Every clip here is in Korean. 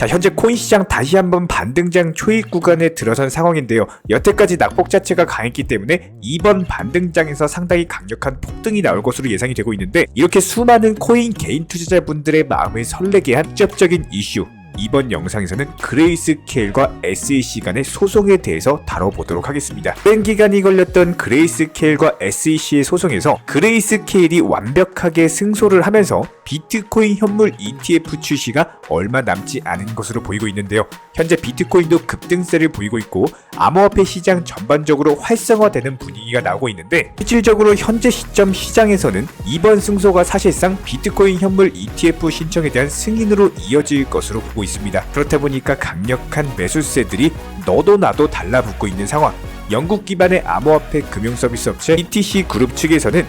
자, 현재 코인 시장 다시 한번 반등장 초입 구간에 들어선 상황인데요. 여태까지 낙폭 자체가 강했기 때문에 이번 반등장에서 상당히 강력한 폭등이 나올 것으로 예상이 되고 있는데, 이렇게 수많은 코인 개인 투자자분들의 마음을 설레게 한 직접적인 이슈, 이번 영상에서는 그레이스케일과 SEC 간의 소송에 대해서 다뤄보도록 하겠습니다. 오랜 기간이 걸렸던 그레이스케일과 SEC의 소송에서 그레이스케일이 완벽하게 승소를 하면서 비트코인 현물 ETF 출시가 얼마 남지 않은 것으로 보이고 있는데요. 현재 비트코인도 급등세를 보이고 있고 암호화폐 시장 전반적으로 활성화되는 분위기가 나오고 있는데, 실질적으로 현재 시점 시장에서는 이번 승소가 사실상 비트코인 현물 ETF 신청에 대한 승인으로 이어질 것으로 보고 있습니다. 그렇다 보니까 강력한 매수세들이 너도 나도 달라붙고 있는 상황. 영국 기반의 암호화폐 금융서비스 업체 BTC 그룹 측에서는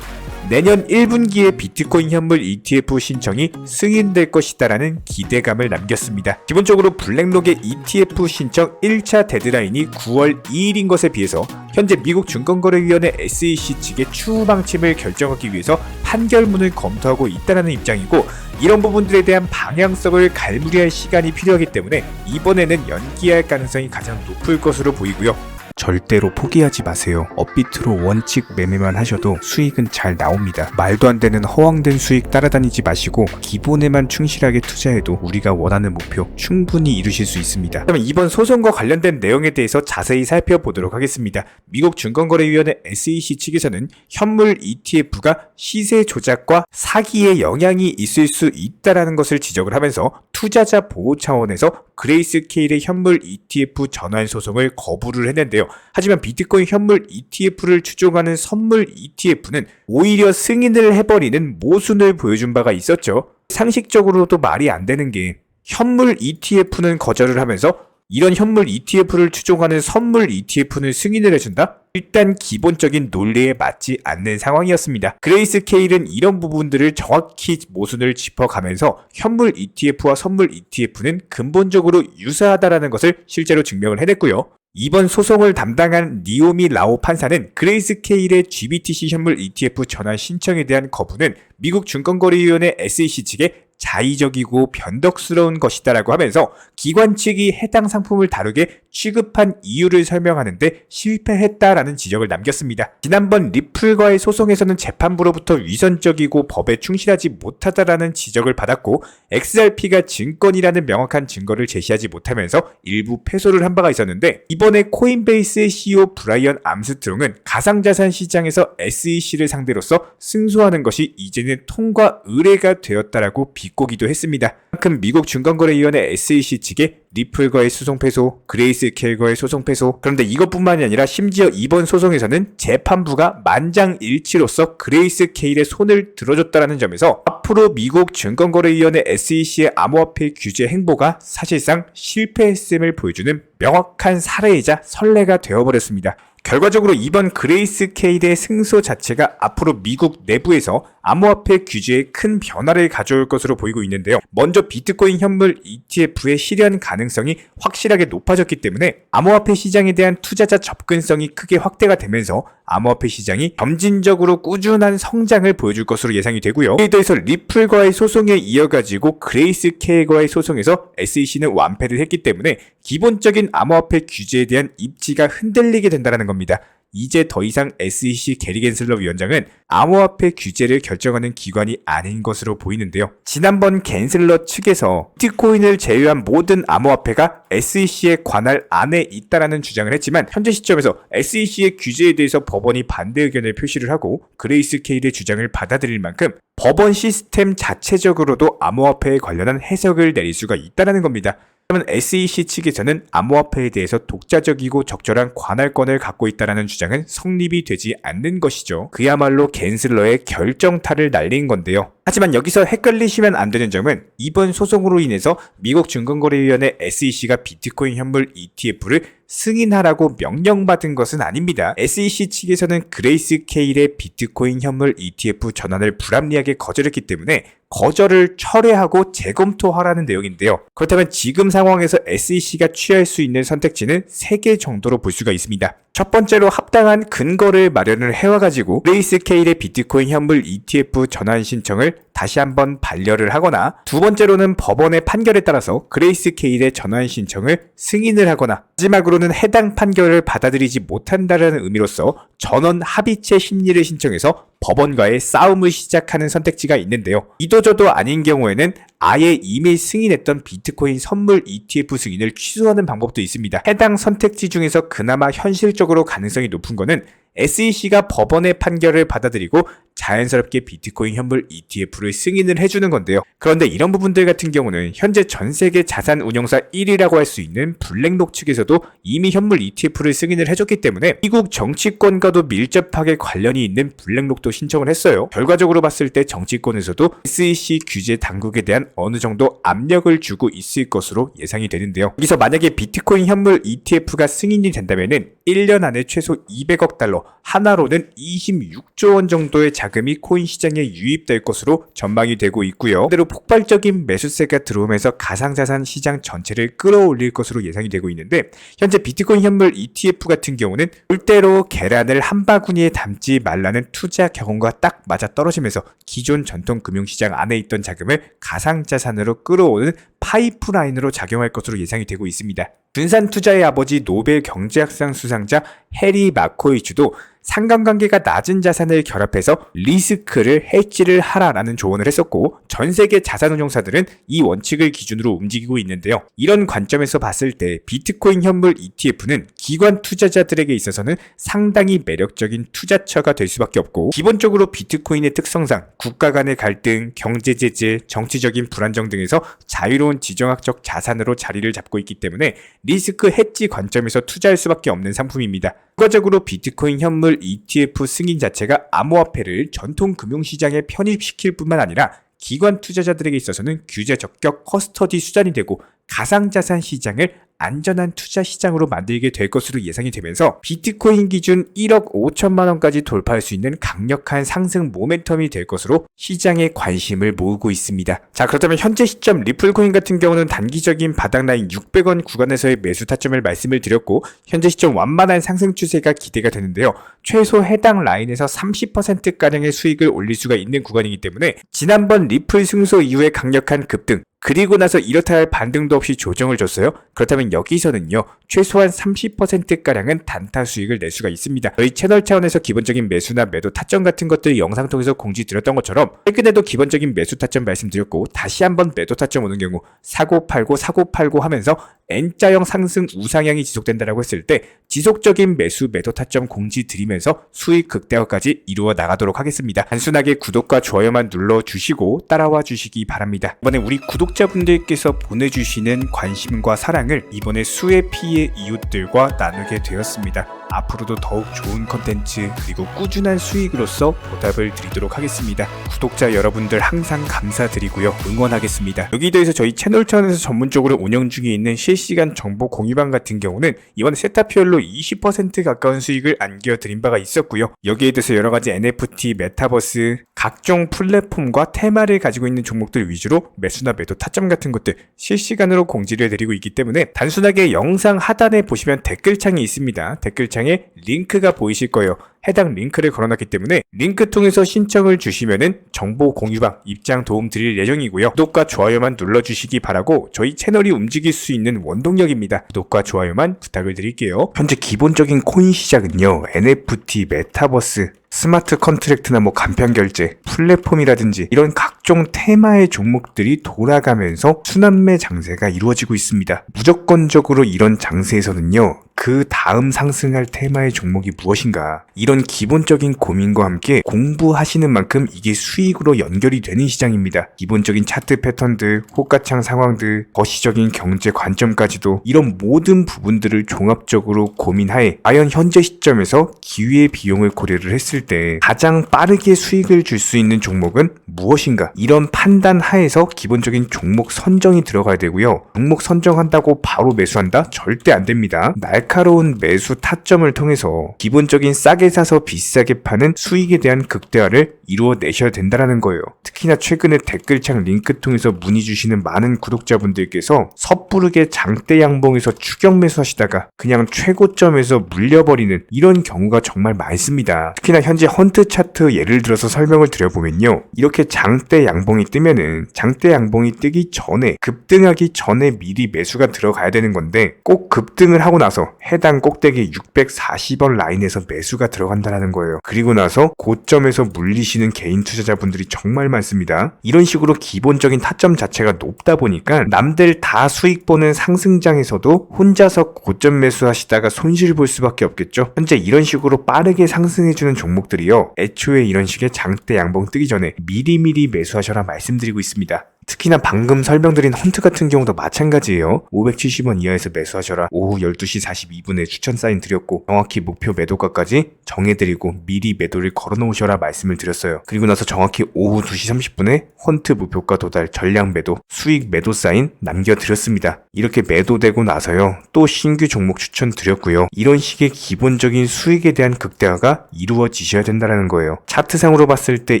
내년 1분기에 비트코인 현물 ETF 신청이 승인될 것이다라는 기대감을 남겼습니다. 기본적으로 블랙록의 ETF 신청 1차 데드라인이 9월 2일인 것에 비해서 현재 미국 증권거래위원회 SEC 측의 추후 방침을 결정하기 위해서 판결문을 검토하고 있다는 입장이고, 이런 부분들에 대한 방향성을 갈무리할 시간이 필요하기 때문에 이번에는 연기할 가능성이 가장 높을 것으로 보이고요. 절대로 포기하지 마세요. 업비트로 원칙 매매만 하셔도 수익은 잘 나옵니다. 말도 안 되는 허황된 수익 따라다니지 마시고 기본에만 충실하게 투자해도 우리가 원하는 목표 충분히 이루실 수 있습니다. 그럼 이번 소송과 관련된 내용에 대해서 자세히 살펴보도록 하겠습니다. 미국 증권거래위원회 SEC 측에서는 현물 ETF가 시세 조작과 사기에 영향이 있을 수 있다는 것을 지적을 하면서 투자자 보호 차원에서 그레이스케일의 현물 ETF 전환 소송을 거부를 했는데요. 하지만 비트코인 현물 ETF를 추종하는 선물 ETF는 오히려 승인을 해버리는 모순을 보여준 바가 있었죠. 상식적으로도 말이 안 되는 게, 현물 ETF는 거절을 하면서 이런 현물 ETF를 추종하는 선물 ETF는 승인을 해준다? 일단 기본적인 논리에 맞지 않는 상황이었습니다. 그레이스케일은 이런 부분들을 정확히 모순을 짚어가면서 현물 ETF와 선물 ETF는 근본적으로 유사하다라는 것을 실제로 증명을 해냈고요. 이번 소송을 담당한 니오미 라오 판사는 그레이스케일의 GBTC 현물 ETF 전환 신청에 대한 거부는 미국 증권거래위원회 SEC 측에 자의적이고 변덕스러운 것이다라고 하면서 기관 측이 해당 상품을 다르게 취급한 이유를 설명하는데 실패했다라는 지적을 남겼습니다. 지난번 리플과의 소송에서는 재판부로부터 위선적이고 법에 충실하지 못하다라는 지적을 받았고, XRP가 증권이라는 명확한 증거를 제시하지 못하면서 일부 패소를 한 바가 있었는데, 이번에 코인베이스의 CEO 브라이언 암스트롱은 가상자산 시장에서 SEC를 상대로서 승소하는 것이 이제는 통과 의례가 되었다라고 비꼬기도 했습니다. 그만큼 미국 증권거래위원회 SEC 측에 리플과의 소송 패소, 그레이스케일과의 소송 패소, 그런데 이것뿐만이 아니라 심지어 이번 소송에서는 재판부가 만장일치로서 그레이스케일의 손을 들어줬다는 점에서 앞으로 미국 증권거래위원회 SEC의 암호화폐 규제 행보가 사실상 실패했음을 보여주는 명확한 사례이자 선례가 되어버렸습니다. 결과적으로 이번 그레이스케일의 승소 자체가 앞으로 미국 내부에서 암호화폐 규제에 큰 변화를 가져올 것으로 보이고 있는데요. 먼저 비트코인 현물 ETF의 실현 가능성이 확실하게 높아졌기 때문에 암호화폐 시장에 대한 투자자 접근성이 크게 확대가 되면서 암호화폐 시장이 점진적으로 꾸준한 성장을 보여줄 것으로 예상이 되고요. 이에 더해서 리플과의 소송에 이어가지고 그레이스케일과의 소송에서 SEC는 완패를 했기 때문에 기본적인 암호화폐 규제에 대한 입지가 흔들리게 된다는 겁니다. 이제 더 이상 SEC 게리 겐슬러 위원장은 암호화폐 규제를 결정하는 기관이 아닌 것으로 보이는데요. 지난번 겐슬러 측에서 비트코인을 제외한 모든 암호화폐가 SEC의 관할 안에 있다라는 주장을 했지만, 현재 시점에서 SEC의 규제에 대해서 법원이 반대 의견을 표시를 하고 그레이스케일의 주장을 받아들일 만큼 법원 시스템 자체적으로도 암호화폐에 관련한 해석을 내릴 수가 있다는 겁니다. 그러면 SEC 측에서는 암호화폐에 대해서 독자적이고 적절한 관할권을 갖고 있다는 주장은 성립이 되지 않는 것이죠. 그야말로 겐슬러의 결정타를 날린 건데요. 하지만 여기서 헷갈리시면 안 되는 점은, 이번 소송으로 인해서 미국 증권거래위원회 SEC가 비트코인 현물 ETF를 승인하라고 명령받은 것은 아닙니다. SEC 측에서는 그레이스케일의 비트코인 현물 ETF 전환을 불합리하게 거절했기 때문에 거절을 철회하고 재검토하라는 내용인데요. 그렇다면 지금 상황에서 SEC가 취할 수 있는 선택지는 3개 정도로 볼 수가 있습니다. 첫 번째로 합당한 근거를 마련을 해와가지고 그레이스케일의 비트코인 현물 ETF 전환 신청을 다시 한번 반려를 하거나, 두 번째로는 법원의 판결에 따라서 그레이스케일의 전환 신청을 승인을 하거나, 마지막으로는 해당 판결을 받아들이지 못한다는 의미로서 전원 합의체 심리를 신청해서 법원과의 싸움을 시작하는 선택지가 있는데요. 이도저도 아닌 경우에는 아예 이미 승인했던 비트코인 선물 ETF 승인을 취소하는 방법도 있습니다. 해당 선택지 중에서 그나마 현실적으로 가능성이 높은 거는 SEC가 법원의 판결을 받아들이고 자연스럽게 비트코인 현물 ETF를 승인을 해주는 건데요. 그런데 이런 부분들 같은 경우는 현재 전 세계 자산 운용사 1위라고 할 수 있는 블랙록 측에서도 이미 현물 ETF를 승인을 해줬기 때문에 미국 정치권과도 밀접하게 관련이 있는 블랙록도 신청을 했어요. 결과적으로 봤을 때 정치권에서도 SEC 규제 당국에 대한 어느 정도 압력을 주고 있을 것으로 예상이 되는데요. 여기서 만약에 비트코인 현물 ETF가 승인이 된다면은 1년 안에 최소 200억 달러, 하나로는 26조 원 정도의 자금이 코인 시장에 유입될 것으로 전망이 되고 있고요. 반대로 폭발적인 매수세가 들어오면서 가상자산 시장 전체를 끌어올릴 것으로 예상이 되고 있는데, 현재 비트코인 현물 ETF 같은 경우는 절대로 계란을 한 바구니에 담지 말라는 투자 경험과 딱 맞아 떨어지면서 기존 전통 금융시장 안에 있던 자금을 가상자산으로 끌어오는 파이프라인으로 작용할 것으로 예상이 되고 있습니다. 분산 투자의 아버지 노벨 경제학상 수상자 해리 마코이츠도 상관관계가 낮은 자산을 결합해서 리스크를 해지를 하라라는 조언을 했었고, 전 세계 자산운용사들은 이 원칙을 기준으로 움직이고 있는데요. 이런 관점에서 봤을 때 비트코인 현물 ETF는 기관 투자자들에게 있어서는 상당히 매력적인 투자처가 될 수밖에 없고, 기본적으로 비트코인의 특성상 국가 간의 갈등, 경제 제재, 정치적인 불안정 등에서 자유로운 지정학적 자산으로 자리를 잡고 있기 때문에 리스크 해지 관점에서 투자할 수밖에 없는 상품입니다. 결과적으로 비트코인 현물 ETF 승인 자체가 암호화폐를 전통 금융시장에 편입시킬 뿐만 아니라 기관 투자자들에게 있어서는 규제 적격 커스터디 수단이 되고 가상자산 시장을 안전한 투자 시장으로 만들게 될 것으로 예상이 되면서 비트코인 기준 1억 5천만 원까지 돌파할 수 있는 강력한 상승 모멘텀이 될 것으로 시장의 관심을 모으고 있습니다. 자, 그렇다면 현재 시점 리플코인 같은 경우는 단기적인 바닥라인 600원 구간에서의 매수 타점을 말씀을 드렸고, 현재 시점 완만한 상승 추세가 기대가 되는데요. 최소 해당 라인에서 30%가량의 수익을 올릴 수가 있는 구간이기 때문에 지난번 리플 승소 이후에 강력한 급등, 그리고 나서 이렇다 할 반등도 없이 조정을 줬어요. 그렇다면 여기서는요, 최소한 30%가량은 단타 수익을 낼 수가 있습니다. 저희 채널 차원에서 기본적인 매수나 매도 타점 같은 것들 영상 통해서 공지드렸던 것처럼 최근에도 기본적인 매수 타점 말씀드렸고, 다시 한번 매도 타점 오는 경우 사고 팔고 하면서 N자형 상승 우상향이 지속된다라고 했을 때 지속적인 매수 매도 타점 공지 드리면서 수익 극대화까지 이루어 나가도록 하겠습니다. 단순하게 구독과 좋아요만 눌러주시고 따라와 주시기 바랍니다. 이번에 우리 구독자분들께서 보내주시는 관심과 사랑을 이번에 수혜 피해 이웃들과 나누게 되었습니다. 앞으로도 더욱 좋은 컨텐츠 그리고 꾸준한 수익으로서 보답을 드리도록 하겠습니다. 구독자 여러분들 항상 감사드리고요. 응원하겠습니다. 여기에 대해서 저희 채널 차원에서 전문적으로 운영 중에 있는 실시간 정보 공유방 같은 경우는 이번에 세타피얼로 20% 가까운 수익을 안겨드린 바가 있었고요. 여기에 대해서 여러가지 NFT, 메타버스, 각종 플랫폼과 테마를 가지고 있는 종목들 위주로 매수나 매도 타점 같은 것들 실시간으로 공지를 드리고 있기 때문에 단순하게 영상 하단에 보시면 댓글창이 있습니다. 댓글창에 링크가 보이실 거예요. 해당 링크를 걸어놨기 때문에 링크 통해서 신청을 주시면은 정보 공유방 입장 도움 드릴 예정이고요. 구독과 좋아요만 눌러주시기 바라고 저희 채널이 움직일 수 있는 원동력입니다. 구독과 좋아요만 부탁을 드릴게요. 현재 기본적인 코인 시장은요, NFT, 메타버스, 스마트 컨트랙트나 간편 결제, 플랫폼이라든지 이런 각종 테마의 종목들이 돌아가면서 순환매 장세가 이루어지고 있습니다. 무조건적으로 이런 장세에서는요, 그 다음 상승할 테마의 종목이 무엇인가, 이런 기본적인 고민과 함께 공부하시는 만큼 이게 수익으로 연결이 되는 시장입니다. 기본적인 차트 패턴들, 호가창 상황들, 거시적인 경제 관점까지도 이런 모든 부분들을 종합적으로 고민하에 과연 현재 시점에서 기회의 비용을 고려를 했을 때 가장 빠르게 수익을 줄 수 있는 종목은 무엇인가? 이런 판단 하에서 기본적인 종목 선정이 들어가야 되고요. 종목 선정한다고 바로 매수한다? 절대 안 됩니다. 날카로운 매수 타점을 통해서 기본적인 싸게 사서 비싸게 파는 수익에 대한 극대화를 이루어내셔야 된다는 거예요. 특히나 최근에 댓글창 링크 통해서 문의 주시는 많은 구독자분들께서 섣부르게 장대 양봉에서 추격 매수하시다가 그냥 최고점에서 물려버리는 이런 경우가 정말 많습니다. 특히나 현재 헌트 차트 예를 들어서 설명을 드려보면요. 이렇게 장대 양봉이 뜨면은 장대 양봉이 뜨기 전에 급등하기 전에 미리 매수가 들어가야 되는 건데 꼭 급등을 하고 나서 해당 꼭대기 640원 라인에서 매수가 들어간다는 거예요. 그리고 나서 고점에서 물리시는 개인 투자자분들이 정말 많습니다. 이런 식으로 기본적인 타점 자체가 높다 보니까 남들 다 수익 보는 상승장에서도 혼자서 고점 매수하시다가 손실 볼 수밖에 없겠죠. 현재 이런 식으로 빠르게 상승해주는 종목들이요. 애초에 이런 식의 장대 양봉 뜨기 전에 미리미리 매수하셔라 말씀드리고 있습니다. 특히나 방금 설명드린 헌트 같은 경우도 마찬가지예요. 570원 이하에서 매수하셔라. 오후 12시 42분에 추천 사인 드렸고 정확히 목표 매도가까지 정해드리고 미리 매도를 걸어놓으셔라 말씀을 드렸어요. 그리고 나서 정확히 오후 2시 30분에 헌트 목표가 도달 전량 매도 수익 매도 사인 남겨드렸습니다. 이렇게 매도되고 나서요. 또 신규 종목 추천 드렸고요. 이런 식의 기본적인 수익에 대한 극대화가 이루어지셔야 된다는 거예요. 차트상으로 봤을 때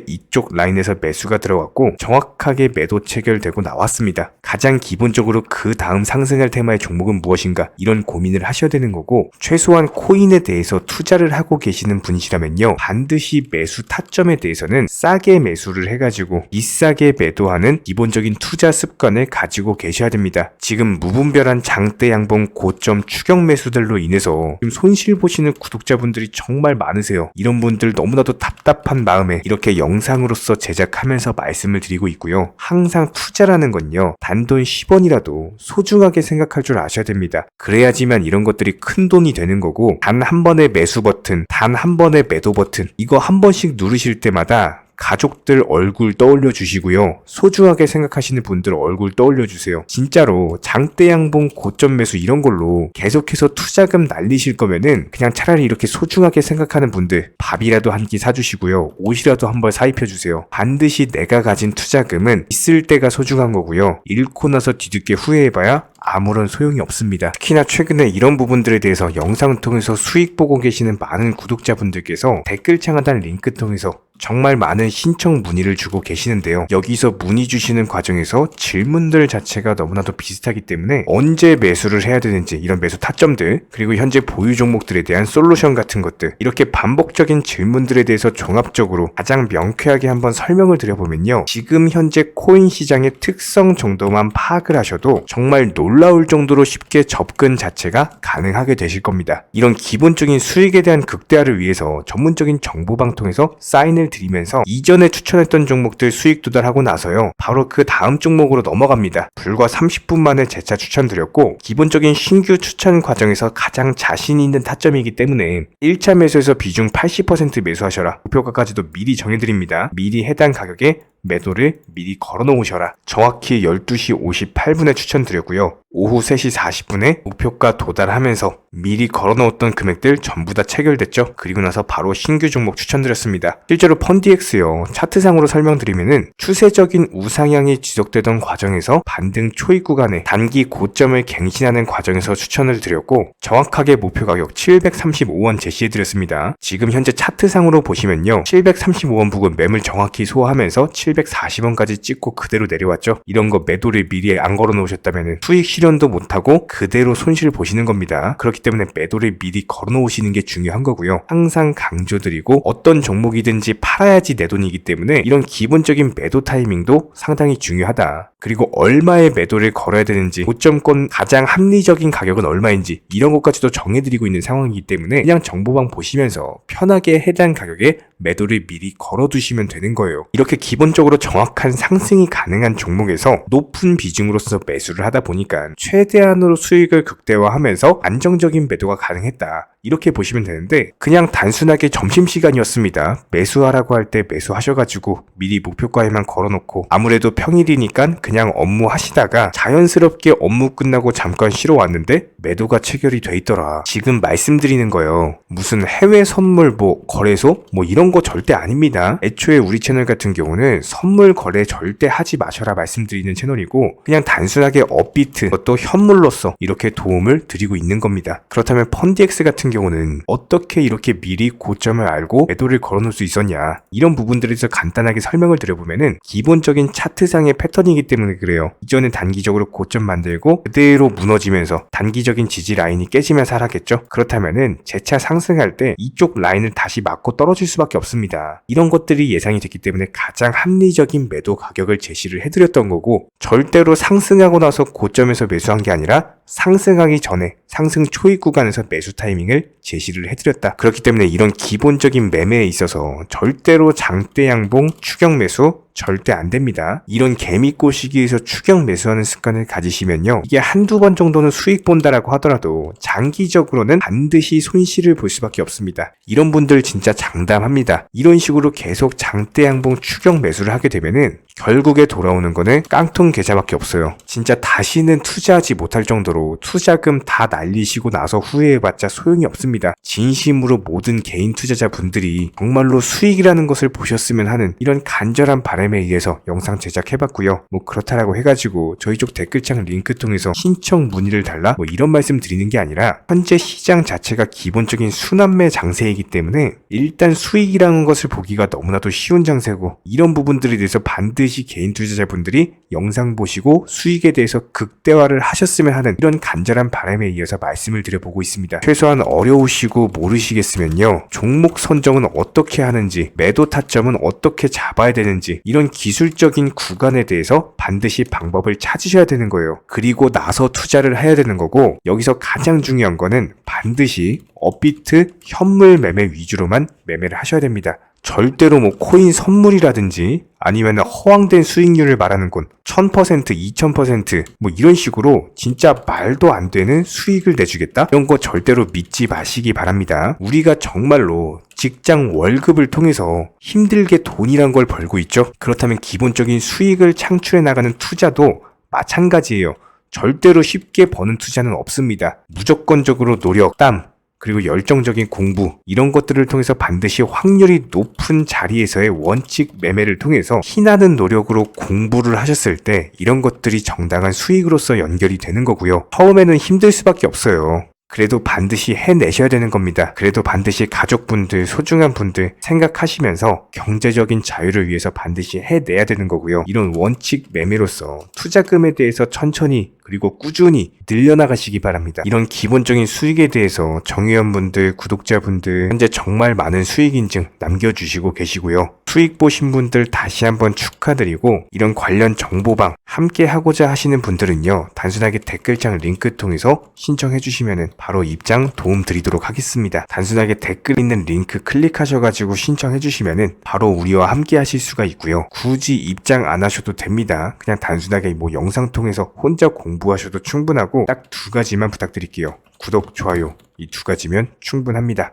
이쪽 라인에서 매수가 들어갔고 정확하게 매도 체결되고 나왔습니다. 가장 기본적으로 그 다음 상승할 테마의 종목은 무엇인가 이런 고민을 하셔야 되는 거고 최소한 코인에 대해서 투자를 하고 계시는 분이시라면요. 반드시 매수 타점에 대해서는 싸게 매수를 해가지고 비싸게 매도하는 기본적인 투자 습관을 가지고 계셔야 됩니다. 지금 무분별한 장대 양봉 고점 추격 매수들로 인해서 지금 손실 보시는 구독자분들이 정말 많으세요. 이런 분들 너무나도 답답한 마음에 이렇게 영상으로서 제작하면서 말씀을 드리고 있고요. 항상 투자라는 건요. 단돈 10원이라도 소중하게 생각할 줄 아셔야 됩니다. 그래야지만 이런 것들이 큰 돈이 되는 거고 단 한 번의 매수 버튼, 단 한 번의 매도 버튼 이거 한 번씩 누르실 때마다 가족들 얼굴 떠올려 주시고요. 소중하게 생각하시는 분들 얼굴 떠올려 주세요. 진짜로 장대 양봉 고점 매수 이런 걸로 계속해서 투자금 날리실 거면은 그냥 차라리 이렇게 소중하게 생각하는 분들 밥이라도 한 끼 사주시고요. 옷이라도 한 벌 사입혀 주세요. 반드시 내가 가진 투자금은 있을 때가 소중한 거고요. 잃고 나서 뒤늦게 후회해봐야 아무런 소용이 없습니다. 특히나 최근에 이런 부분들에 대해서 영상을 통해서 수익 보고 계시는 많은 구독자분들께서 댓글창 하단 링크 통해서 정말 많은 신청 문의를 주고 계시는데요. 여기서 문의 주시는 과정에서 질문들 자체가 너무나도 비슷하기 때문에 언제 매수를 해야 되는지 이런 매수 타점들 그리고 현재 보유 종목들에 대한 솔루션 같은 것들 이렇게 반복적인 질문들에 대해서 종합적으로 가장 명쾌하게 한번 설명을 드려보면요. 지금 현재 코인 시장의 특성 정도만 파악을 하셔도 정말 놀라울 정도로 쉽게 접근 자체가 가능하게 되실 겁니다. 이런 기본적인 수익에 대한 극대화를 위해서 전문적인 정보방통에서 사인을 드리면서 이전에 추천했던 종목들 수익 도달하고 나서요. 바로 그 다음 종목으로 넘어갑니다. 불과 30분 만에 재차 추천드렸고 기본적인 신규 추천 과정에서 가장 자신 있는 타점이기 때문에 1차 매수에서 비중 80% 매수하셔라. 목표가까지도 미리 정해드립니다. 미리 해당 가격에 매도를 미리 걸어놓으셔라. 정확히 12시 58분에 추천드렸고요. 오후 3시 40분에 목표가 도달하면서 미리 걸어놓았던 금액들 전부 다 체결됐죠. 그리고 나서 바로 신규 종목 추천드렸습니다. 실제로 펀디엑스요. 차트상으로 설명드리면은 추세적인 우상향이 지속되던 과정에서 반등 초입 구간에 단기 고점을 갱신하는 과정에서 추천을 드렸고 정확하게 목표 가격 735원 제시해드렸습니다. 지금 현재 차트상으로 보시면요. 735원 부근 매물 정확히 소화하면서 740원까지 찍고 그대로 내려왔죠. 이런 거 매도를 미리 안 걸어 놓으셨다면 수익 실현도 못하고 그대로 손실 보시는 겁니다. 그렇기 때문에 매도를 미리 걸어 놓으시는 게 중요한 거고요. 항상 강조드리고 어떤 종목이든지 팔아야지 내 돈이기 때문에 이런 기본적인 매도 타이밍도 상당히 중요하다. 그리고 얼마의 매도를 걸어야 되는지 고점권 가장 합리적인 가격은 얼마인지 이런 것까지도 정해드리고 있는 상황이기 때문에 그냥 정보방 보시면서 편하게 해당 가격에 매도를 미리 걸어두시면 되는 거예요. 이렇게 기본적으로 정확한 상승이 가능한 종목에서 높은 비중으로서 매수를 하다 보니까 최대한으로 수익을 극대화하면서 안정적인 매도가 가능했다. 이렇게 보시면 되는데 그냥 단순하게 점심시간이었습니다. 매수하라고 할 때 매수하셔가지고 미리 목표가에만 걸어놓고 아무래도 평일이니까 그냥 업무 하시다가 자연스럽게 업무 끝나고 잠깐 쉬러 왔는데 매도가 체결이 돼 있더라. 지금 말씀드리는 거예요. 무슨 해외 선물 뭐 거래소 뭐 이런 거 절대 아닙니다. 애초에 우리 채널 같은 경우는 선물 거래 절대 하지 마셔라 말씀드리는 채널이고 그냥 단순하게 업비트 또 현물로서 이렇게 도움을 드리고 있는 겁니다. 그렇다면 펀디엑스 같은 경우는 어떻게 이렇게 미리 고점을 알고 매도를 걸어놓을 수 있었냐, 이런 부분들에 대해서 간단하게 설명을 드려보면은 기본적인 차트상의 패턴이기 때문에 그래요. 이전에 단기적으로 고점 만들고 그대로 무너지면서 단기적인 지지 라인이 깨지면서 하락했죠. 그렇다면은 재차 상승할 때 이쪽 라인을 다시 맞고 떨어질 수밖에 없습니다. 이런 것들이 예상이 됐기 때문에 가장 합리적인 매도 가격을 제시를 해드렸던 거고, 절대로 상승하고 나서 고점에서 매수한 게 아니라 상승하기 전에 상승 초입 구간에서 매수 타이밍을 제시를 해드렸다. 그렇기 때문에 이런 기본적인 매매에 있어서 절대로 장대 양봉 추격 매수 절대 안 됩니다. 이런 개미꼬 시기에서 추격 매수하는 습관을 가지시면요, 이게 한두 번 정도는 수익 본다라고 하더라도 장기적으로는 반드시 손실을 볼 수밖에 없습니다. 이런 분들 진짜 장담합니다. 이런 식으로 계속 장대 양봉 추격 매수를 하게 되면은 결국에 돌아오는 거는 깡통 계좌밖에 없어요. 진짜 다시는 투자하지 못할 정도로 투자금 다 날리시고 나서 후회해봤자 소용이 없습니다. 진심으로 모든 개인 투자자분들이 정말로 수익이라는 것을 보셨으면 하는 이런 간절한 바람에 의해서 영상 제작해봤고요. 뭐 그렇다라고 해가지고 저희 쪽 댓글창 링크 통해서 신청 문의를 달라 뭐 이런 말씀 드리는 게 아니라 현재 시장 자체가 기본적인 순환매 장세이기 때문에 일단 수익이라는 것을 보기가 너무나도 쉬운 장세고, 이런 부분들에 대해서 반드시 개인 투자자분들이 영상 보시고 수익에 대해서 극대화를 하셨으면 하는 이런 간절한 바람에 이어서 말씀을 드려보고 있습니다. 최소한 어려우시고 모르시겠으면요, 종목 선정은 어떻게 하는지, 매도 타점은 어떻게 잡아야 되는지, 이런 기술적인 구간에 대해서 반드시 방법을 찾으셔야 되는 거예요. 그리고 나서 투자를 해야 되는 거고, 여기서 가장 중요한 거는 반드시 업비트 현물 매매 위주로만 매매를 하셔야 됩니다. 절대로 뭐 코인 선물이라든지 아니면 허황된 수익률을 말하는 건 1000%, 2000% 뭐 이런 식으로 진짜 말도 안 되는 수익을 내주겠다? 이런 거 절대로 믿지 마시기 바랍니다. 우리가 정말로 직장 월급을 통해서 힘들게 돈이란 걸 벌고 있죠. 그렇다면 기본적인 수익을 창출해 나가는 투자도 마찬가지예요. 절대로 쉽게 버는 투자는 없습니다. 무조건적으로 노력, 땀, 그리고 열정적인 공부, 이런 것들을 통해서 반드시 확률이 높은 자리에서의 원칙 매매를 통해서 피나는 노력으로 공부를 하셨을 때 이런 것들이 정당한 수익으로서 연결이 되는 거고요. 처음에는 힘들 수밖에 없어요. 그래도 반드시 해내셔야 되는 겁니다. 그래도 반드시 가족분들, 소중한 분들 생각하시면서 경제적인 자유를 위해서 반드시 해내야 되는 거고요. 이런 원칙 매매로서 투자금에 대해서 천천히 그리고 꾸준히 늘려나가시기 바랍니다. 이런 기본적인 수익에 대해서 정의원분들, 구독자분들 현재 정말 많은 수익 인증 남겨주시고 계시고요. 수익 보신 분들 다시 한번 축하드리고, 이런 관련 정보방 함께 하고자 하시는 분들은요, 단순하게 댓글창 링크 통해서 신청해 주시면은 바로 입장 도움 드리도록 하겠습니다. 단순하게 댓글 있는 링크 클릭하셔가지고 신청해 주시면은 바로 우리와 함께 하실 수가 있고요. 굳이 입장 안 하셔도 됩니다. 그냥 단순하게 뭐 영상 통해서 혼자 공부하셔도 충분하고 딱 두 가지만 부탁드릴게요. 구독, 좋아요, 이 두 가지면 충분합니다.